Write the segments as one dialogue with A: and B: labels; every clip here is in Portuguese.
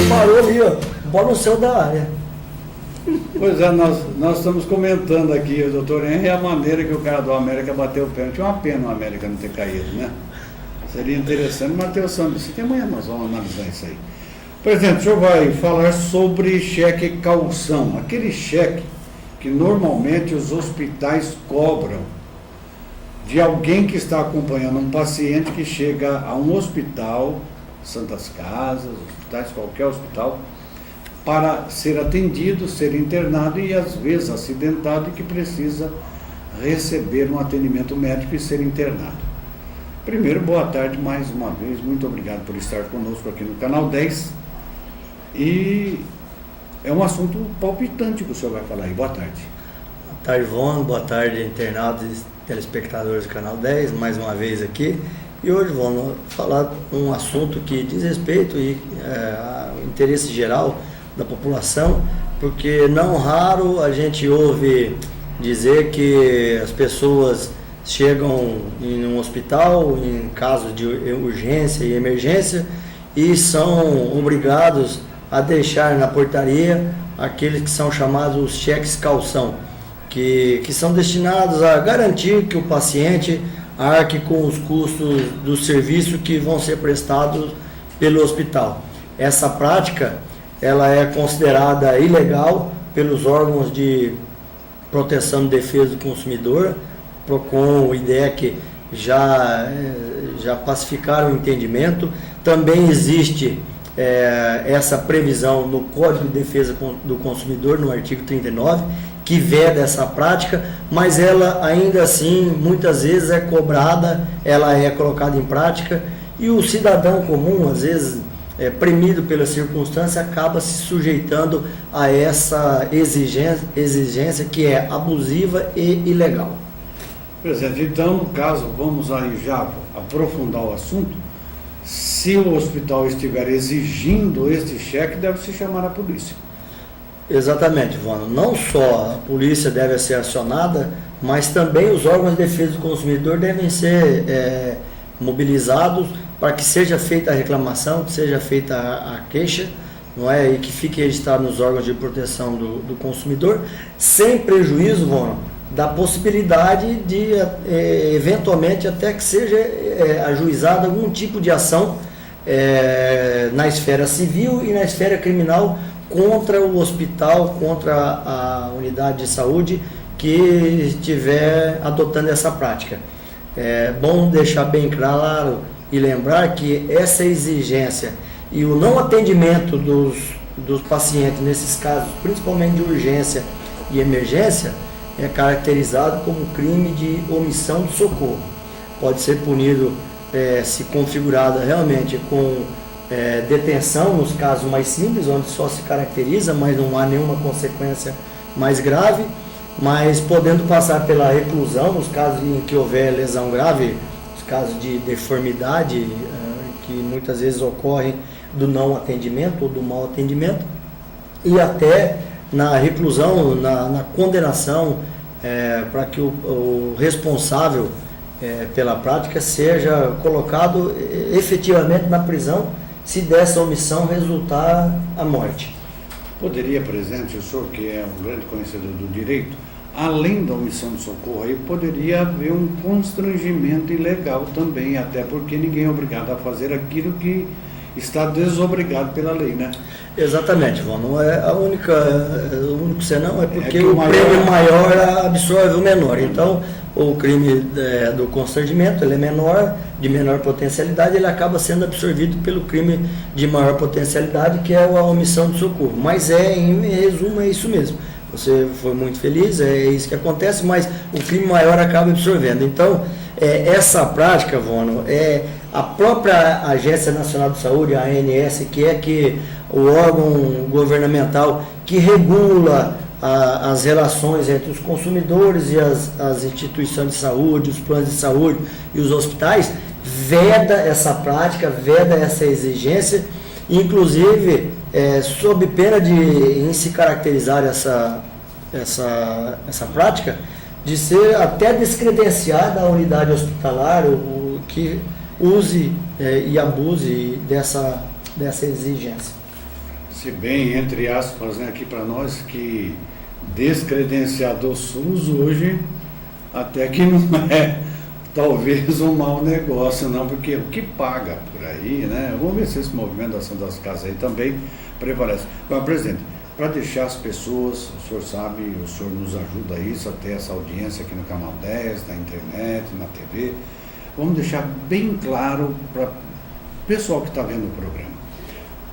A: Parou ali, ó. Bola no céu da área.
B: Pois é, nós estamos comentando aqui, o doutor Henry, a maneira que o cara do América bateu o pênalti. Uma pena o América não ter caído, né? Seria interessante, Matheus Santos, que amanhã nós vamos analisar isso aí. Presidente, o senhor vai falar sobre cheque calção, aquele cheque que normalmente os hospitais cobram de alguém que está acompanhando um paciente que chega a um hospital, Santas Casas, hospitais, qualquer hospital, para ser atendido, ser internado e às vezes acidentado e que precisa receber um atendimento médico e ser internado. Primeiro, boa tarde mais uma vez, muito obrigado por estar conosco aqui no Canal 10. E é um assunto palpitante que o senhor vai falar aí. Boa tarde.
A: Boa tarde, Ivone. Boa tarde, internautas e telespectadores do Canal 10, mais uma vez aqui. E hoje vamos falar um assunto que diz respeito ao interesse geral da população, porque não raro a gente ouve dizer que as pessoas chegam em um hospital em caso de urgência e emergência e são obrigados a deixar na portaria aqueles que são chamados cheques calção, que são destinados a garantir que o paciente arque com os custos do serviço que vão ser prestados pelo hospital. Essa prática ela é considerada ilegal pelos órgãos de proteção e defesa do consumidor, PROCON, o IDEC, já pacificaram o entendimento. Também existe essa previsão no Código de Defesa do Consumidor, no artigo 39, que veda essa prática, mas ela ainda assim, muitas vezes é cobrada, ela é colocada em prática, e o cidadão comum, às vezes, premido pela circunstância, acaba se sujeitando a essa exigência que é abusiva e ilegal.
B: Presidente, então, no caso, vamos aí já aprofundar o assunto. Se o hospital estiver exigindo este cheque, deve se chamar a polícia.
A: Exatamente, Ivone. Não só a polícia deve ser acionada, mas também os órgãos de defesa do consumidor devem ser mobilizados para que seja feita a reclamação, que seja feita a queixa, não é? E que fique registrado nos órgãos de proteção do consumidor, sem prejuízo, Ivone, da possibilidade de, eventualmente, até que seja ajuizada algum tipo de ação na esfera civil e na esfera criminal contra o hospital, contra a unidade de saúde que estiver adotando essa prática. É bom deixar bem claro e lembrar que essa exigência e o não atendimento dos pacientes nesses casos, principalmente de urgência e emergência, é caracterizado como crime de omissão de socorro. Pode ser punido, se configurada realmente com detenção nos casos mais simples, onde só se caracteriza, mas não há nenhuma consequência mais grave, mas podendo passar pela reclusão nos casos em que houver lesão grave, os casos de deformidade que muitas vezes ocorrem do não atendimento ou do mau atendimento, e até na reclusão, na condenação, para que o responsável pela prática seja colocado efetivamente na prisão, se dessa omissão resultar a morte.
B: Poderia, presidente, o senhor que é um grande conhecedor do direito, além da omissão de socorro, aí poderia haver um constrangimento ilegal também, até porque ninguém é obrigado a fazer aquilo que está desobrigado pela lei, né?
A: Exatamente, João. Não é o único senão é porque o prêmio maior absorve o menor. Então, o crime do constrangimento, ele é menor, de menor potencialidade, ele acaba sendo absorvido pelo crime de maior potencialidade, que é a omissão de socorro. Mas em resumo, é isso mesmo. Você foi muito feliz, é isso que acontece, mas o crime maior acaba absorvendo. Então, essa prática, Vono, a própria Agência Nacional de Saúde, a ANS, que o órgão governamental que regula as relações entre os consumidores e as instituições de saúde, os planos de saúde e os hospitais, veda essa prática, veda essa exigência, inclusive sob pena de, em se caracterizar essa prática, de ser até descredenciada a unidade hospitalar, o que use e abuse dessa exigência.
B: Se bem, entre aspas, né, aqui para nós, que descredenciar do SUS hoje até que não é talvez um mau negócio, não, porque o que paga por aí, né? Vamos ver se esse movimento da ação das casas aí também prevalece. Agora, presidente, para deixar as pessoas, o senhor sabe, o senhor nos ajuda a isso, a ter essa audiência aqui no Canal 10, na internet, na TV, vamos deixar bem claro para o pessoal que está vendo o programa.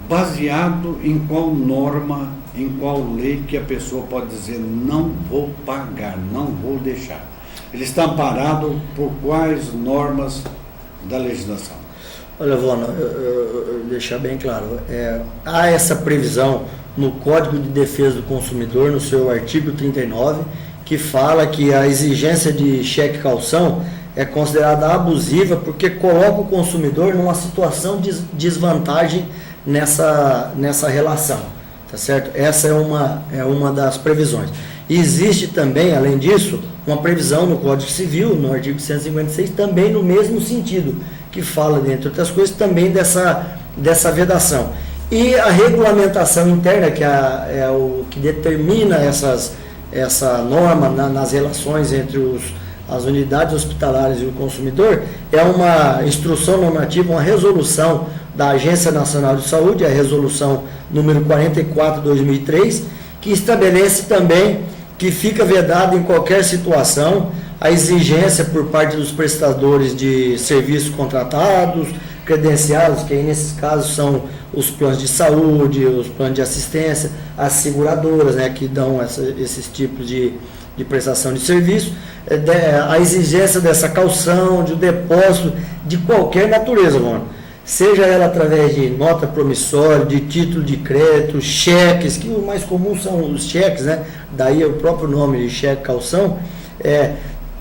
B: Baseado em qual norma, em qual lei que a pessoa pode dizer não vou pagar, não vou deixar. Ele está amparado por quais normas da legislação?
A: Olha, Vona, eu deixar bem claro, há essa previsão no Código de Defesa do Consumidor, no seu artigo 39, que fala que a exigência de cheque calção é considerada abusiva porque coloca o consumidor numa situação de desvantagem nessa relação, tá certo? Essa é uma das previsões. E existe também, além disso, uma previsão no Código Civil, no artigo 156, também no mesmo sentido, que fala, dentre outras coisas, também dessa vedação. E a regulamentação interna, que é o que determina essa norma nas relações entre as unidades hospitalares e o consumidor, é uma instrução normativa, uma resolução da Agência Nacional de Saúde, a resolução número 44/2003, que estabelece também que fica vedado em qualquer situação a exigência por parte dos prestadores de serviços contratados, credenciados, que aí nesses casos são os planos de saúde, os planos de assistência, as seguradoras, né, que dão esses tipos de prestação de serviço, a exigência dessa calção, de depósito de qualquer natureza, mano. Seja ela através de nota promissória, de título de crédito, cheques, que o mais comum são os cheques, né? Daí o próprio nome de cheque calção,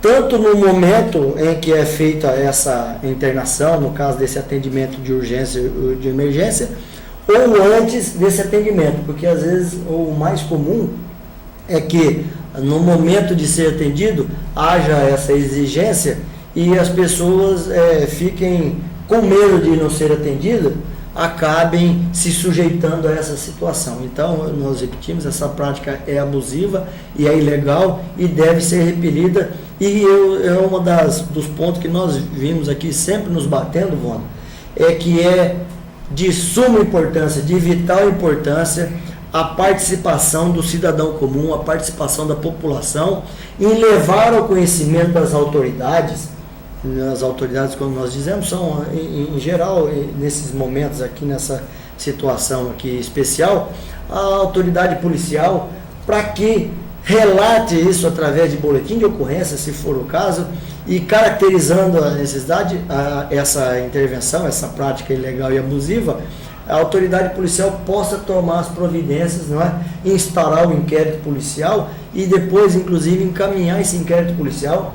A: tanto no momento em que é feita essa internação, no caso desse atendimento de urgência ou de emergência, ou antes desse atendimento, porque às vezes o mais comum é que no momento de ser atendido haja essa exigência e as pessoas fiquem com medo de não ser atendida, acabem se sujeitando a essa situação. Então, nós repetimos, essa prática é abusiva e é ilegal e deve ser repelida. E é um dos pontos que nós vimos aqui sempre nos batendo, Vona, que é de suma importância, de vital importância, a participação do cidadão comum, a participação da população em levar ao conhecimento das autoridades. As autoridades, como nós dizemos, são, em geral, nesses momentos aqui, nessa situação aqui especial, a autoridade policial, para que relate isso através de boletim de ocorrência, se for o caso, e caracterizando a necessidade, essa intervenção, essa prática ilegal e abusiva, a autoridade policial possa tomar as providências, não é? Instaurar o inquérito policial e depois, inclusive, encaminhar esse inquérito policial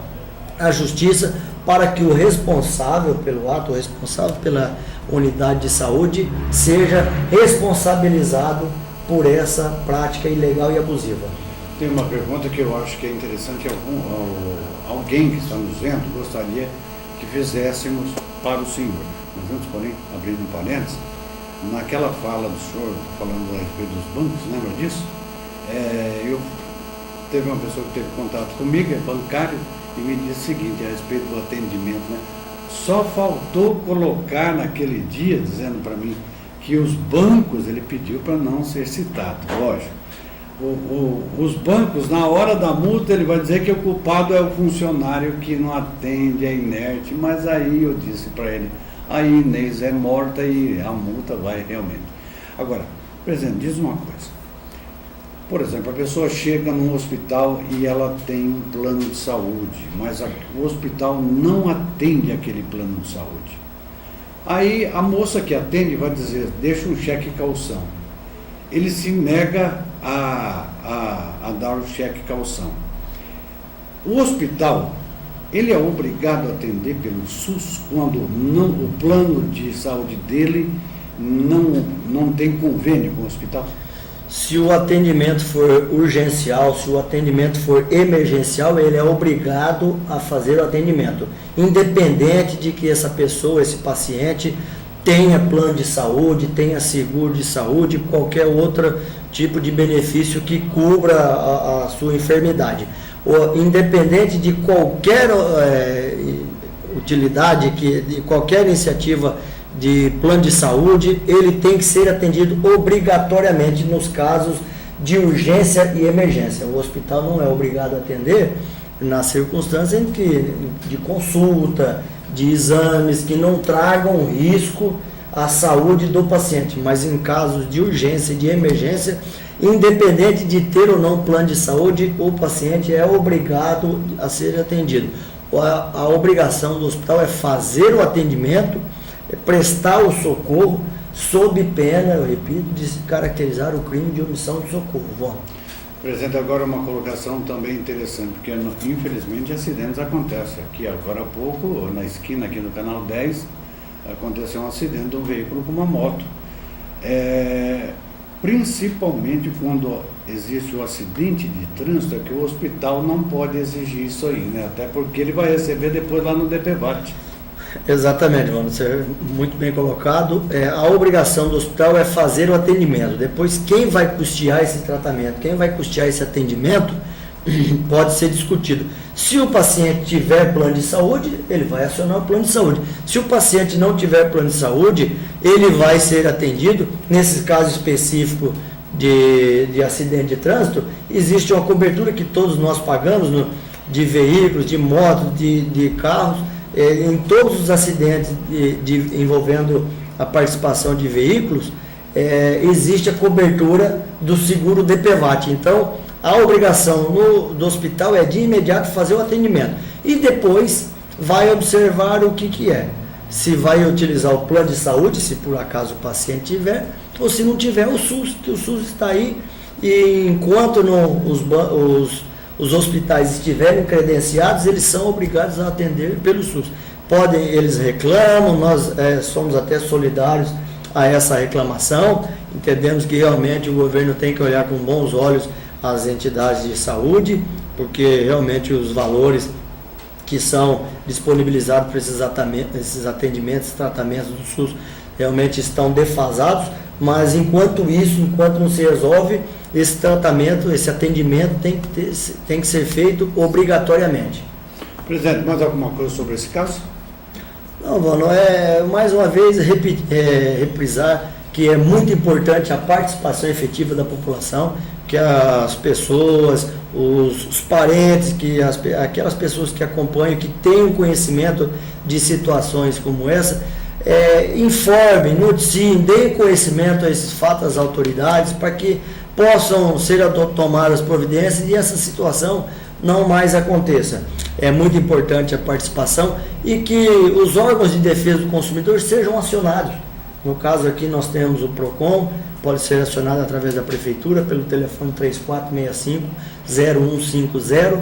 A: à justiça, para que o responsável pelo ato, o responsável pela unidade de saúde, seja responsabilizado por essa prática ilegal e abusiva.
B: Tem uma pergunta que eu acho que é interessante, alguém que está nos vendo gostaria que fizéssemos para o senhor. Nós vamos, porém, abrindo um parênteses, naquela fala do senhor, falando a respeito dos bancos, lembra disso? Teve uma pessoa que teve contato comigo, é bancário, e me disse o seguinte, a respeito do atendimento, né? Só faltou colocar naquele dia, dizendo para mim, que os bancos, ele pediu para não ser citado, lógico. Os bancos, na hora da multa, ele vai dizer que o culpado é o funcionário que não atende, é inerte, mas aí eu disse para ele, a Inês é morta e a multa vai realmente. Agora, presidente, diz uma coisa. Por exemplo, a pessoa chega num hospital e ela tem um plano de saúde, mas o hospital não atende aquele plano de saúde. Aí a moça que atende vai dizer, deixa um cheque calção. Ele se nega a dar o cheque calção. O hospital, ele é obrigado a atender pelo SUS quando o plano de saúde dele não tem convênio com o hospital?
A: Se o atendimento for urgencial, se o atendimento for emergencial, ele é obrigado a fazer o atendimento, independente de que essa pessoa, esse paciente, tenha plano de saúde, tenha seguro de saúde, qualquer outro tipo de benefício que cubra a sua enfermidade. Independente de qualquer utilidade, de qualquer iniciativa de plano de saúde, ele tem que ser atendido obrigatoriamente nos casos de urgência e emergência. O hospital não é obrigado a atender nas circunstâncias de consulta, de exames que não tragam risco à saúde do paciente, mas em casos de urgência e de emergência, independente de ter ou não plano de saúde, o paciente é obrigado a ser atendido. A obrigação do hospital é fazer o atendimento, prestar o socorro, sob pena, eu repito, de se caracterizar o crime de omissão de socorro. Vamos.
B: Presidente, agora uma colocação também interessante, porque infelizmente acidentes acontecem. Aqui agora há pouco, na esquina aqui no Canal 10, aconteceu um acidente de um veículo com uma moto. Principalmente quando existe o acidente de trânsito, é que o hospital não pode exigir isso aí, né? Até porque ele vai receber depois lá no DPVAT.
A: Exatamente, mano, você é muito bem colocado. A obrigação do hospital é fazer o atendimento. Depois, quem vai custear esse tratamento, quem vai custear esse atendimento, pode ser discutido. Se o paciente tiver plano de saúde, ele vai acionar o plano de saúde. Se o paciente não tiver plano de saúde, ele vai ser atendido. Nesse caso específico de acidente de trânsito, existe uma cobertura que todos nós pagamos de veículos, de motos, de carros. Em todos os acidentes envolvendo a participação de veículos, existe a cobertura do seguro DPVAT. Então, a obrigação do hospital é de imediato fazer o atendimento e depois vai observar o que é. Se vai utilizar o plano de saúde, se por acaso o paciente tiver, ou se não tiver o SUS, que o SUS está aí, e enquanto os hospitais estiverem credenciados, eles são obrigados a atender pelo SUS. Eles reclamam, nós somos até solidários a essa reclamação, entendemos que realmente o governo tem que olhar com bons olhos as entidades de saúde, porque realmente os valores que são disponibilizados para esses atendimentos, tratamentos do SUS, realmente estão defasados, mas enquanto não se resolve, esse tratamento, esse atendimento tem que ser feito obrigatoriamente.
B: Presidente, mais alguma coisa sobre esse caso?
A: Não, mano, mais uma vez reprisar que é muito importante a participação efetiva da população, que as pessoas, os parentes, aquelas pessoas que acompanham, que tenham conhecimento de situações como essa, informem, noticiem, deem conhecimento a esses fatos às autoridades para que possam ser tomadas providências e essa situação não mais aconteça. É muito importante a participação e que os órgãos de defesa do consumidor sejam acionados. No caso aqui nós temos o PROCON, pode ser acionado através da Prefeitura pelo telefone 3465-0150.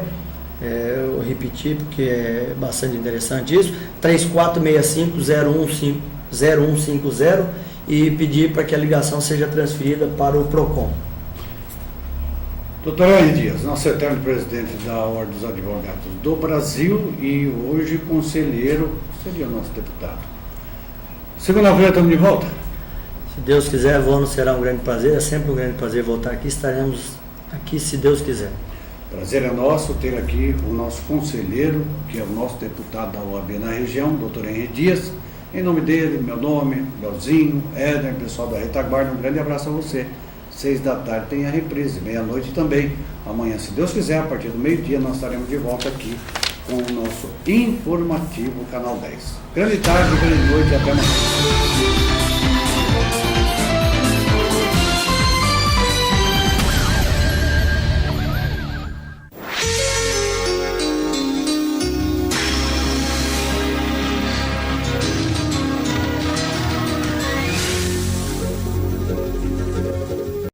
A: Eu repeti porque é bastante interessante isso, 3465-0150 e pedir para que a ligação seja transferida para o PROCON.
B: Doutor Henri Dias, nosso eterno presidente da Ordem dos Advogados do Brasil e hoje conselheiro, seria o nosso deputado. Segunda-feira estamos de volta.
A: Se Deus quiser, será um grande prazer, é sempre um grande prazer voltar aqui, estaremos aqui se Deus quiser.
B: Prazer é nosso ter aqui o nosso conselheiro, que é o nosso deputado da OAB na região, doutor Henri Dias. Em nome dele, meu nome, Leozinho, Éder, pessoal da Retaguarda, um grande abraço a você. 6 da tarde tem a reprise, meia-noite também. Amanhã, se Deus quiser, a partir do meio-dia, nós estaremos de volta aqui com o nosso informativo Canal 10. Grande tarde, grande noite e até amanhã.